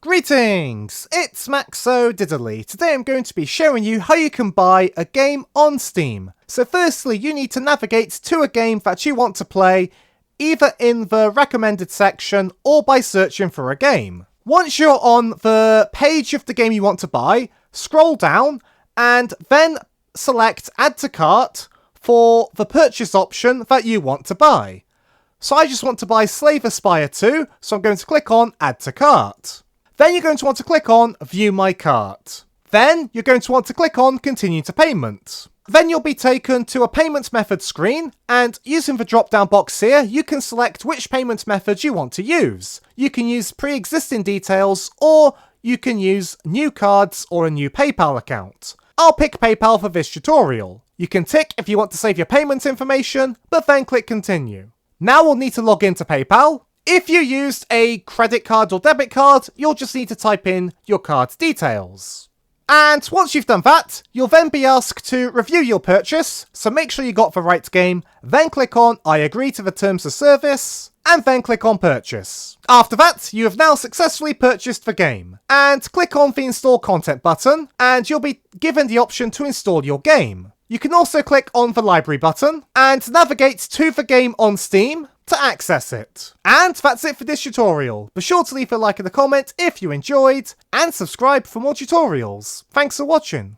Greetings! It's Maxo Diddly. Today I'm going to be showing you how you can buy a game on Steam. So firstly, you need to navigate to a game that you want to play, either in the recommended section or by searching for a game. Once you're on the page of the game you want to buy, scroll down and then select Add to Cart for the purchase option that you want to buy. So I just want to buy Slave Aspire 2, so I'm going to click on Add to Cart. Then you're going to want to click on View My Cart. Then you're going to want to click on Continue to Payment. Then you'll be taken to a payment method screen, and using the drop down box here, you can select which payment method you want to use. You can use pre-existing details, or you can use new cards or a new PayPal account. I'll pick PayPal for this tutorial. You can tick if you want to save your payment information, but then click Continue. Now we'll need to log into PayPal. If you used a credit card or debit card, you'll just need to type in your card details. And once you've done that, you'll then be asked to review your purchase, so make sure you got the right game, then click on I agree to the terms of service, and then click on purchase. After that, you have now successfully purchased the game. And click on the install content button, and you'll be given the option to install your game. You can also click on the library button, and navigate to the game on Steam to access it. And that's it for this tutorial. Be sure to leave a like and a comment if you enjoyed, and subscribe for more tutorials. Thanks for watching.